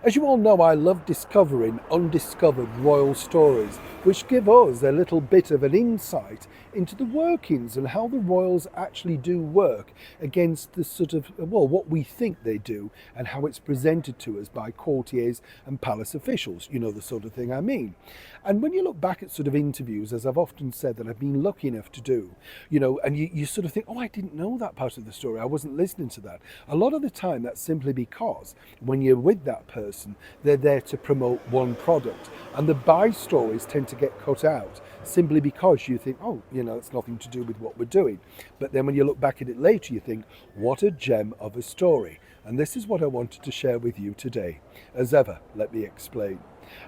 As you all know, I love discovering undiscovered royal stories, which give us a little bit of an insight into the workings and how the royals actually do work against the sort of, well, what we think they do and how it's presented to us by courtiers and palace officials, you know, the sort of thing I mean. And when you look back at sort of interviews, as I've often said that I've been lucky enough to do, you know, and you sort of think, oh, I didn't know that part of the story. I wasn't listening to that. A lot of the time, that's simply because when you're with that person, they're there to promote one product. And the buy stories tend to get cut out simply because you think, oh, you know, it's nothing to do with what we're doing. But then when you look back at it later, you think, what a gem of a story. And this is what I wanted to share with you today. As ever, let me explain.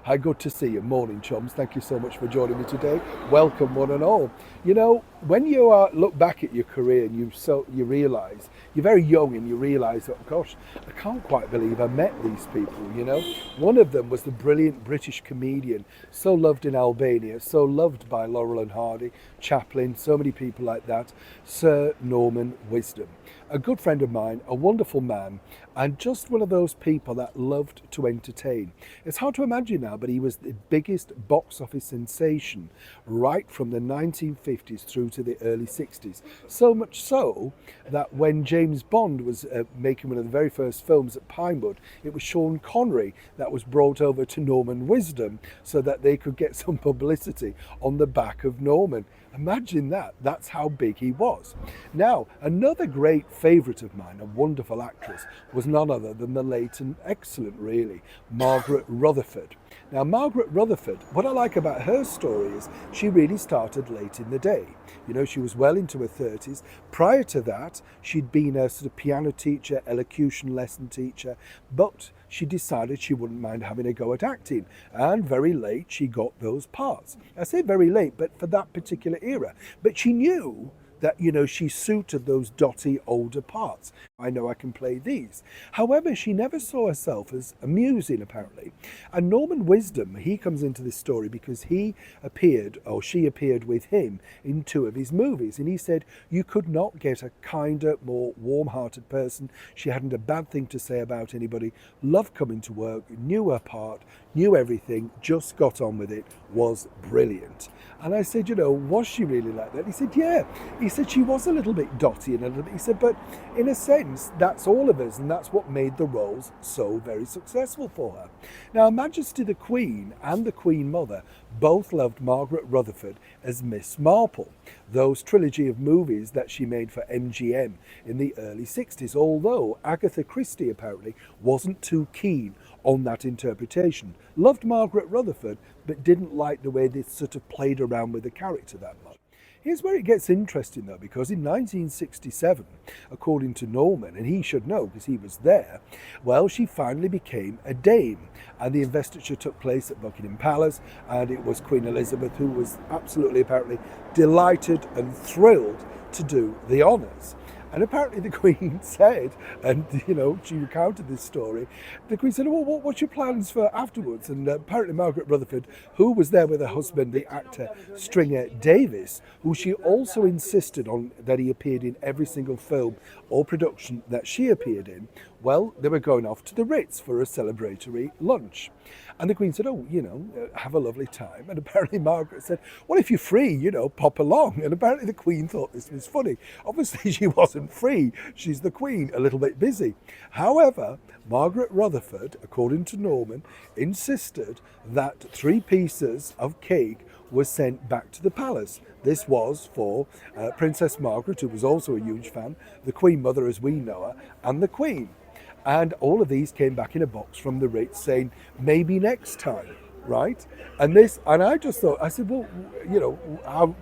Hi, good to see you. Morning, chums. Thank you so much for joining me today. Welcome, one and all. You know, when you look back at your career and you realise you're very young and you realise, oh gosh, I can't quite believe I met these people. You know, one of them was the brilliant British comedian, so loved in Albania, so loved by Laurel and Hardy, Chaplin, so many people like that, Sir Norman Wisdom. A good friend of mine, a wonderful man, and just one of those people that loved to entertain. It's hard to imagine now, but he was the biggest box office sensation right from the 1950s through to the early 60s. So much so that when James Bond was making one of the very first films at Pinewood, it was Sean Connery that was brought over to Norman Wisdom so that they could get some publicity on the back of Norman. Imagine that. That's how big he was. Now, another great favourite of mine, a wonderful actress, was none other than the late and excellent, really, Margaret Rutherford. Now, Margaret Rutherford, what I like about her story is she really started late in the day. You know, she was well into her 30s. Prior to that, she'd been a sort of piano teacher, elocution lesson teacher, but she decided she wouldn't mind having a go at acting. And very late, she got those parts. I say very late, but for that particular era. But she knew that, you know, she suited those dotty older parts. I know I can play these. However, she never saw herself as amusing, apparently. And Norman Wisdom, he comes into this story because he appeared, or she appeared with him in two of his movies. And he said, you could not get a kinder, more warm-hearted person. She hadn't a bad thing to say about anybody, loved coming to work, knew her part, knew everything, just got on with it, was brilliant. And I said, you know, was she really like that? He said, yeah. He said she was a little bit dotty and a little bit, he said, but in a sense, that's all of us, and that's what made the roles so very successful for her. Now, Her Majesty the Queen and the Queen Mother both loved Margaret Rutherford as Miss Marple, those trilogy of movies that she made for MGM in the early 60s, although Agatha Christie apparently wasn't too keen on that interpretation. Loved Margaret Rutherford, but didn't like the way they sort of played around with the character that much. Here's where it gets interesting though, because in 1967, according to Norman, and he should know because he was there, well, she finally became a dame. And the investiture took place at Buckingham Palace, and it was Queen Elizabeth who was absolutely, apparently, delighted and thrilled to do the honours. And apparently the Queen said, and you know, she recounted this story, the Queen said, well, what's your plans for afterwards? And apparently Margaret Rutherford, who was there with her husband, the actor Stringer Davis, who she also insisted on that he appeared in every single film or production that she appeared in, well, they were going off to the Ritz for a celebratory lunch. And the Queen said, oh, you know, have a lovely time. And apparently Margaret said, well, if you're free, you know, pop along. And apparently the Queen thought this was funny. Obviously she wasn't free. She's the Queen, a little bit busy. However, Margaret Rutherford, according to Norman, insisted that 3 pieces of cake was sent back to the palace. This was for Princess Margaret, who was also a huge fan, the Queen Mother as we know her, and the Queen. And all of these came back in a box from the Ritz saying, maybe next time, right? And I just thought, I said, well, you know,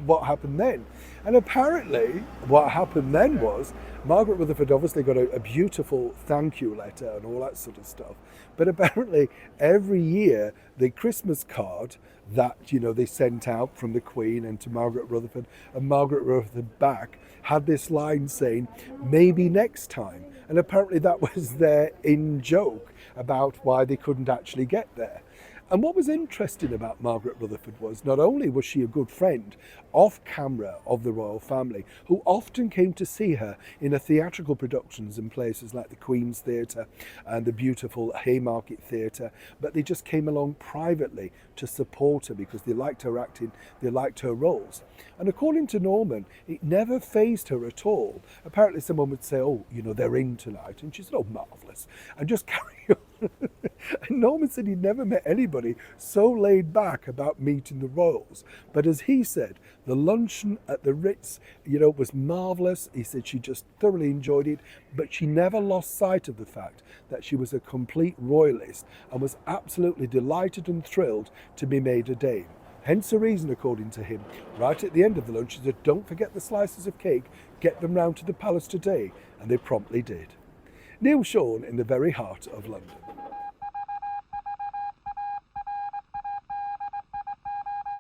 what happened then? And apparently what happened then was Margaret Rutherford obviously got a beautiful thank you letter and all that sort of stuff. But apparently every year the Christmas card that, you know, they sent out from the Queen and to Margaret Rutherford and Margaret Rutherford back had this line saying, maybe next time. And apparently that was their in joke about why they couldn't actually get there. And what was interesting about Margaret Rutherford was not only was she a good friend off camera of the royal family, who often came to see her in her theatrical productions in places like the Queen's Theatre and the beautiful Haymarket Theatre, but they just came along privately to support her because they liked her acting, they liked her roles. And according to Norman, it never fazed her at all. Apparently someone would say, oh, you know, they're in tonight. And she said, oh, marvellous. And just carry on. And Norman said he'd never met anybody so laid back about meeting the royals. But as he said, the luncheon at the Ritz, you know, was marvellous. He said she just thoroughly enjoyed it, but she never lost sight of the fact that she was a complete royalist and was absolutely delighted and thrilled to be made a dame. Hence the reason, according to him, right at the end of the lunch, he said, don't forget the slices of cake, get them round to the palace today. And they promptly did. Neil Sean in the very heart of London.